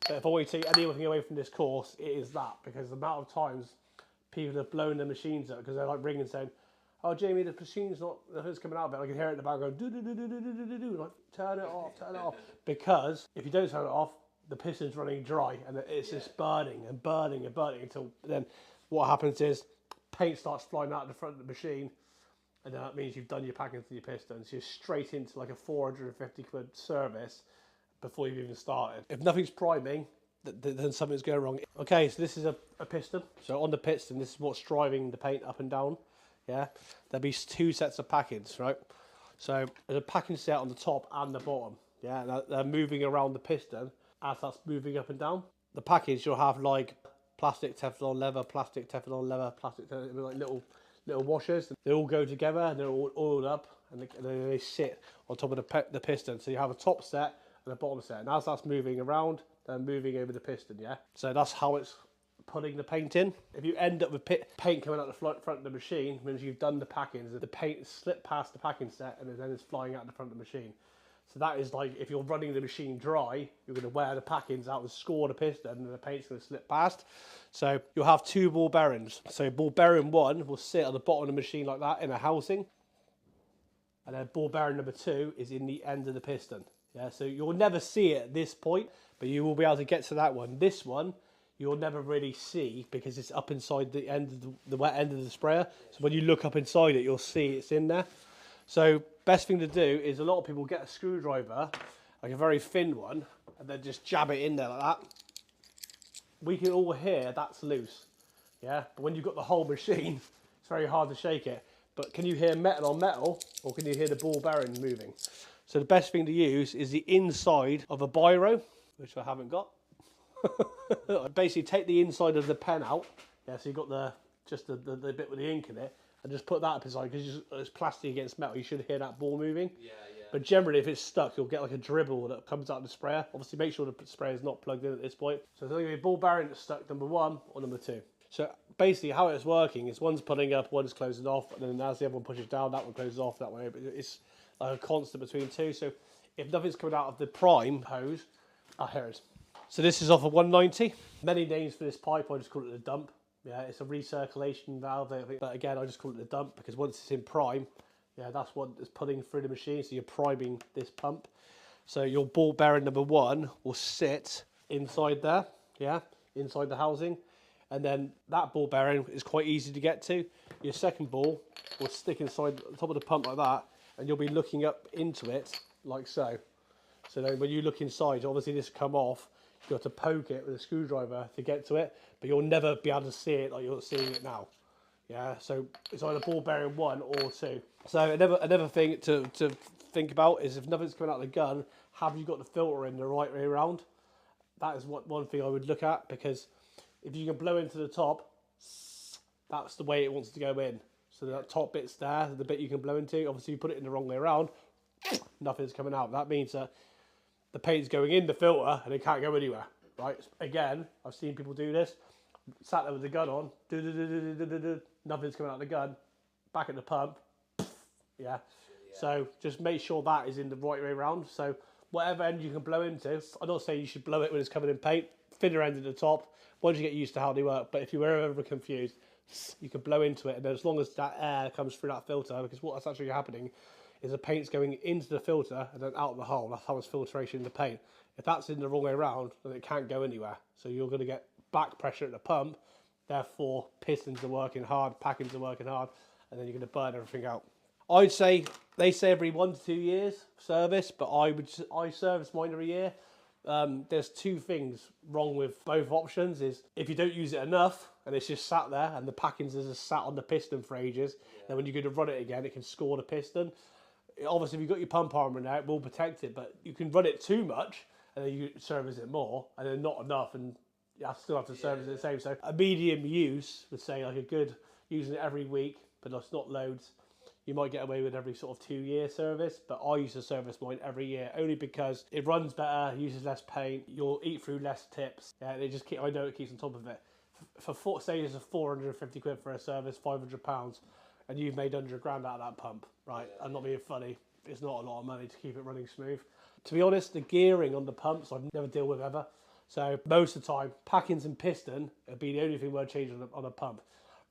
But if I want to take anything away from this course, it is that, because the amount of times people have blown their machines up because they're like ringing saying, "Oh, Jamie, the machine's not, nothing's coming out of it." I can hear it in the background, do do do do do do do do, like turn it off, turn it off. Because if you don't turn it off, the piston's running dry and it's just burning and burning and burning until then what happens is paint starts flying out the front of the machine, and that means you've done your packing to your pistons. You're straight into like a 450 quid service before you've even started. If nothing's priming, then something's going wrong. Okay, so this is a piston. So on the piston, this is what's driving the paint up and down. Yeah, there'll be two sets of packings, right? So there's a packing set on the top and the bottom. Yeah, they're moving around the piston as that's moving up and down. The package, you'll have like plastic, Teflon, leather, plastic, Teflon, leather, plastic, like little washers. They all go together and they're all oiled up, and they sit on top of the piston. So you have a top set and a bottom set. And as that's moving around, they're moving over the piston, yeah? So that's how it's putting the paint in. If you end up with paint coming out the front of the machine, it means you've done the packings, the paint slipped past the packing set and then it's flying out the front of the machine. So that is like, if you're running the machine dry, you're going to wear the packings out and score the piston and the paint's going to slip past. So you'll have two ball bearings. So ball bearing 1 will sit at the bottom of the machine like that in a housing. And then ball bearing number 2 is in the end of the piston. Yeah, so you'll never see it at this point, but you will be able to get to that one. This one, you'll never really see because it's up inside the end of the wet end of the sprayer. So when you look up inside it, you'll see it's in there. So best thing to do is a lot of people get a screwdriver, like a very thin one, and then just jab it in there like that. We can all hear that's loose, yeah? But when you've got the whole machine, it's very hard to shake it. But can you hear metal on metal, or can you hear the ball bearing moving? So the best thing to use is the inside of a biro, which I haven't got. Basically take the inside of the pen out, yeah, so you've got the bit with the ink in it, and just put that up inside, because it's plastic against metal, you should hear that ball moving. Yeah. But generally if it's stuck, you'll get like a dribble that comes out of the sprayer. Obviously make sure the sprayer is not plugged in at this point. So there's going to be a ball bearing that's stuck, number 1 or number 2. So basically how it's working is one's putting up, one's closing off, and then as the other one pushes down, that one closes off that way. But it's like a constant between two. So if nothing's coming out of the prime hose, here it is. So this is off a 190. Many names for this pipe, I just call it a dump. Yeah, it's a recirculation valve, but again, I just call it a dump because once it's in prime, yeah, that's what is putting through the machine. So you're priming this pump. So your ball bearing number 1 will sit inside there, yeah, inside the housing. And then that ball bearing is quite easy to get to. Your second ball will stick inside the top of the pump like that, and you'll be looking up into it like so. So then when you look inside, obviously this will come off. You've got to poke it with a screwdriver to get to it, but you'll never be able to see it like you're seeing it now. Yeah, so it's either ball bearing 1 or 2. So another thing to think about is if nothing's coming out of the gun, have you got the filter in the right way around? That is one thing I would look at, because if you can blow into the top, that's the way it wants to go in. So that top bit's there, the bit you can blow into. Obviously, you put it in the wrong way around, nothing's coming out. That means that the paint's going in the filter and it can't go anywhere, right? Again, I've seen people do this, sat there with the gun on, nothing's coming out of the gun, back at the pump, yeah. So just make sure that is in the right way around. So whatever end you can blow into, I'm not saying you should blow it when it's covered in paint, thinner end at the top, once you get used to how they work. But if you were ever confused, you can blow into it, and as long as that air comes through that filter, because what's actually happening is the paint's going into the filter and then out the hole. That's how it's filtration in the paint. If that's in the wrong way around, then it can't go anywhere. So you're going to get back pressure at the pump, therefore pistons are working hard, packings are working hard, and then you're going to burn everything out. I'd say, they say every 1 to 2 years service, but I service mine every year. There's two things wrong with both options. Is if you don't use it enough and it's just sat there and the packings is just sat on the piston for ages, then when you go to run it again, it can score the piston. Obviously, if you've got your pump armor now, it will protect it, but you can run it too much and then you service it more, and then not enough, and you still have to service it the same. So a medium use would say like a good, using it every week, but it's not loads. You might get away with every sort of 2 year service, but I used to service mine every year only because it runs better, uses less paint, you'll eat through less tips. Yeah, they just I know it keeps on top of it. For 4 stages of 450 quid for a service, £500, and you've made 100 grand out of that pump, right? I'm not being funny. It's not a lot of money to keep it running smooth. To be honest, the gearing on the pumps I've never dealt with ever. So most of the time, packings and piston would be the only thing we're changing on a pump.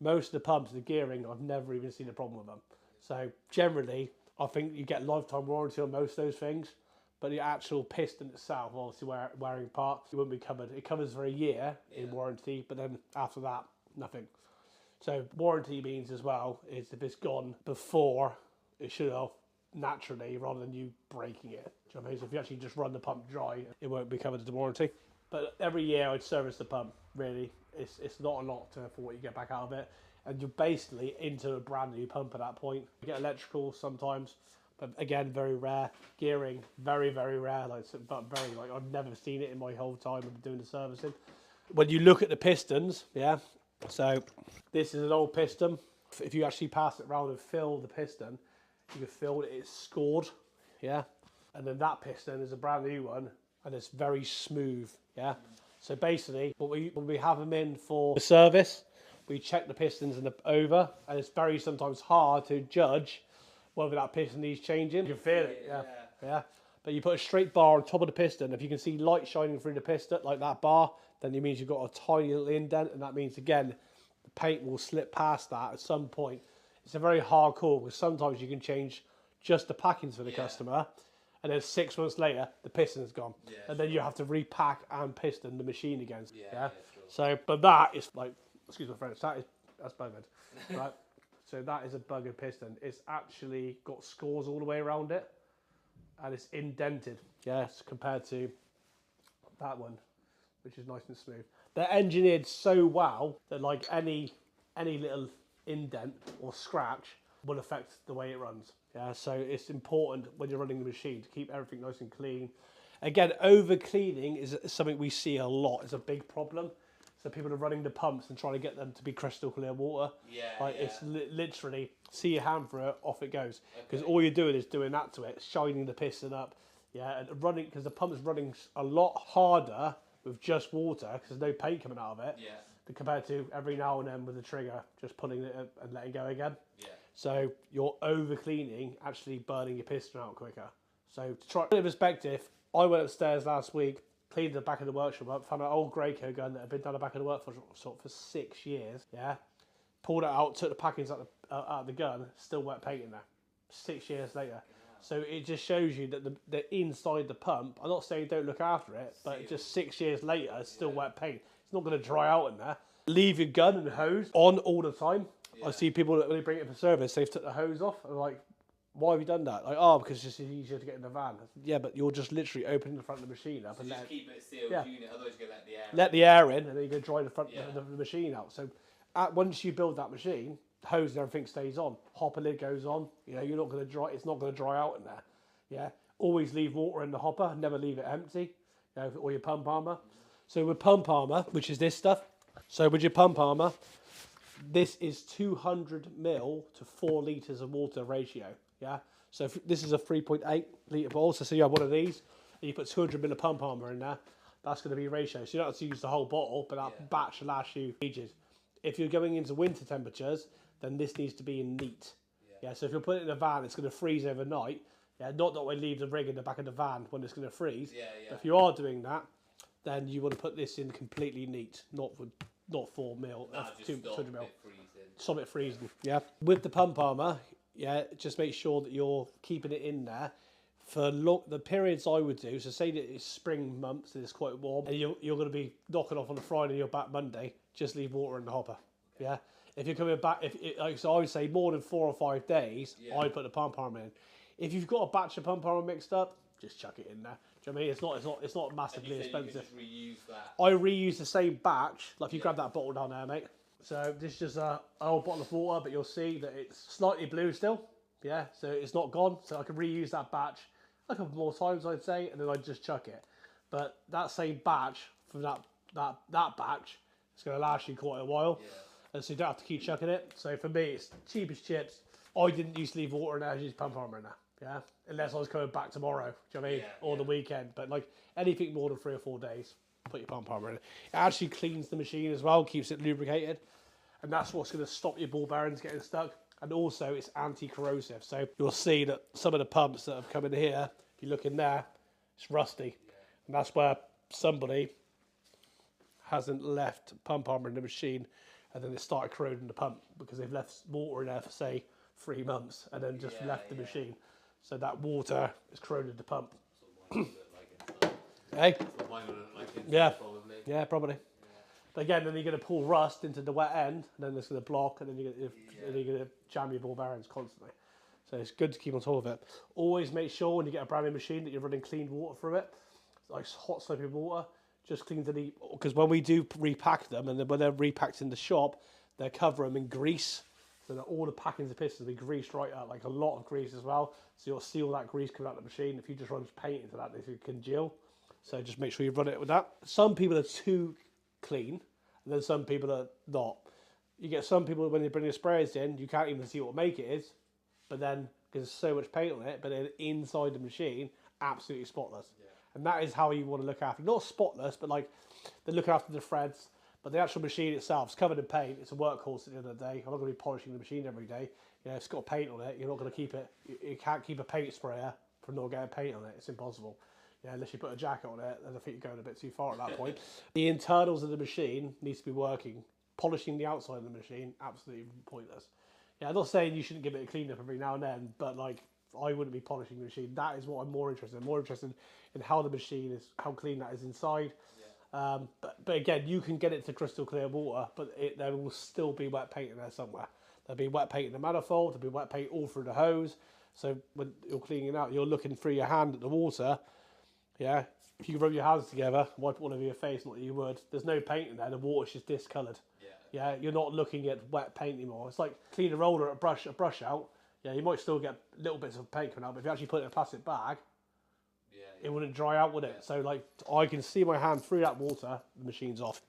Most of the pumps, the gearing, I've never even seen a problem with them. So generally, I think you get lifetime warranty on most of those things, but the actual piston itself, obviously wearing part, it wouldn't be covered. It covers for a year in warranty, but then after that, nothing. So warranty means as well is if it's gone before it should have, naturally, rather than you breaking it. Do you know what I mean? So if you actually just run the pump dry, it won't be covered as the warranty. But every year I'd service the pump, really. It's not a lot for what you get back out of it. And you're basically into a brand new pump at that point. You get electrical sometimes, but again, very rare. Gearing, very, very rare. But I've never seen it in my whole time of doing the servicing. When you look at the pistons, yeah, so this is an old piston. If you actually pass it around and fill the piston, you can feel that it's scored, yeah. And then that piston is a brand new one, and it's very smooth, yeah. So basically, when we have them in for the service, we check the pistons over, and it's very sometimes hard to judge whether that piston needs changing. You can feel it, yeah. But you put a straight bar on top of the piston. If you can see light shining through the piston, like that bar, then it means you've got a tiny little indent, and that means, again, the paint will slip past that at some point. It's a very hard call, because sometimes you can change just the packings for the customer, and then 6 months later, the piston's gone. Yeah, and then you have to repack and piston the machine again. Yeah. So, but that is like, excuse my French, that's buggered, right? So that is a buggered piston. It's actually got scores all the way around it, and it's indented, yes, compared to that one, which is nice and smooth. They're engineered so well that like any little indent or scratch will affect the way it runs. Yeah, so it's important when you're running the machine to keep everything nice and clean. Again, over cleaning is something we see a lot. It's a big problem. So people are running the pumps and trying to get them to be crystal clear water. It's literally, see your hand through it, off it goes. Because all you're doing is doing that to it, shining the piston up. Yeah, and running, because the pump is running a lot harder with just water, because there's no paint coming out of it. Compared to every now and then with the trigger, just pulling it up and letting go again. So you're over cleaning, actually burning your piston out quicker. So to try to put it in perspective, I went upstairs last week, cleaned the back of the workshop up, found an old Graco gun that had been down the back of the workshop for 6 years. Yeah, pulled it out, took the packings out of the gun, still wet paint in there. 6 years later. So it just shows you that the inside the pump, I'm not saying don't look after it, but just 6 years later, it's still wet paint. It's not going to dry out in there. Leave your gun and hose on all the time. I see people that when they bring it for service, they've took the hose off. And like, why have you done that? Like, oh, because it's just easier to get in the van. Yeah, but you're just literally opening the front of the machine up, so and just keep it sealed unit. Otherwise, you're gonna let the air in, and then you're gonna dry the front of the machine out. So, once you build that machine, the hose and everything stays on. Hopper lid goes on. You know, you're not gonna dry. It's not gonna dry out in there. Yeah. Always leave water in the hopper. Never leave it empty. You know, or your pump armor. So with pump armor, which is this stuff. So with your pump armor, this is 200 mil to 4 litres of water ratio, yeah? So if this is a 3.8 litre bottle, so you have one of these, and you put 200 mil of pump armor in there, that's going to be ratio. So you don't have to use the whole bottle, but that batch will last you ages. If you're going into winter temperatures, then this neat to be in neat. Yeah, so if you're putting it in a van, it's going to freeze overnight. Yeah, not that we leave the rig in the back of the van when it's going to freeze. But if you are doing that, then you want to put this in completely neat, not 4 mil, 200 mil. Stop it freezing. Yeah. With the pump armor, just make sure that you're keeping it in there for the periods I would do. So say that it's spring months and it's quite warm, and you're going to be knocking off on a Friday and you're back Monday. Just leave water in the hopper. Yeah. If you're coming back, so I would say more than 4 or 5 days, I'd put the pump armor in. If you've got a batch of pump armor mixed up, just chuck it in there. Do you know what I mean? It's not massively expensive. You just reuse that? I reuse the same batch. Like if you grab that bottle down there, mate. So this is just an old bottle of water, but you'll see that it's slightly blue still. Yeah, so it's not gone. So I can reuse that batch a couple more times, I'd say, and then I'd just chuck it. But that same batch from that batch, it's going to last you quite a while. And so you don't have to keep chucking it. So for me, it's cheap as chips. I didn't used to leave water in there, I used pump armor in there. Yeah, unless I was coming back tomorrow, do you know what I mean? Or the weekend. But like anything more than 3 or 4 days, put your pump armor in it. It actually cleans the machine as well, keeps it lubricated. And that's what's going to stop your ball bearings getting stuck. And also it's anti-corrosive. So you'll see that some of the pumps that have come in here, if you look in there, it's rusty. And that's where somebody hasn't left pump armor in the machine, and then it started corroding the pump because they've left water in there for say 3 months and then just left the machine. So that water has corroded the pump. Hey? Yeah, yeah, probably. But again, then you're going to pull rust into the wet end, and then it's going to block, and then you're going to jam your ball bearings constantly. So it's good to keep on top of it. Always make sure when you get a brand new machine that you're running clean water through it, like hot soapy water. Just clean to the, because when we do repack them, and then when they're repacked in the shop, they cover them in grease, so that all the packings of pistons will be greased right up, like a lot of grease as well. So you'll see all that grease coming out of the machine. If you just run paint into that, they congeal. So just make sure you run it with that. Some people are too clean, and then some people are not. You get some people when they bring the sprayers in, you can't even see what make it is, but then because there's so much paint on it, but then inside the machine, absolutely spotless. Yeah. And that is how you want to look after, not spotless, but like they look after the threads, but the actual machine itself is covered in paint. It's a workhorse at the end of the day. I'm not going to be polishing the machine every day. You know, it's got paint on it. You're not going to keep it. You can't keep a paint sprayer from not getting paint on it. It's impossible. Yeah, unless you put a jacket on it, then I think you're going a bit too far at that point. The internals of the machine needs to be working. Polishing the outside of the machine, absolutely pointless. Yeah, I'm not saying you shouldn't give it a clean up every now and then, but like I wouldn't be polishing the machine. That is what I'm more interested in. I'm more interested in how the machine is, how clean that is inside. Yeah. But again, you can get it to crystal clear water, but there will still be wet paint in there somewhere. There'll be wet paint in the manifold. There'll be wet paint all through the hose. So when you're cleaning it out, you're looking through your hand at the water. Yeah, if you rub your hands together, wipe all over your face, not that you would. There's no paint in there. The water's just discoloured. Yeah, you're not looking at wet paint anymore. It's like clean a roller, a brush out. Yeah, you might still get little bits of paint coming out, but if you actually put it in a plastic bag, it wouldn't dry out, would it? So like, I can see my hand through that water, the machine's off.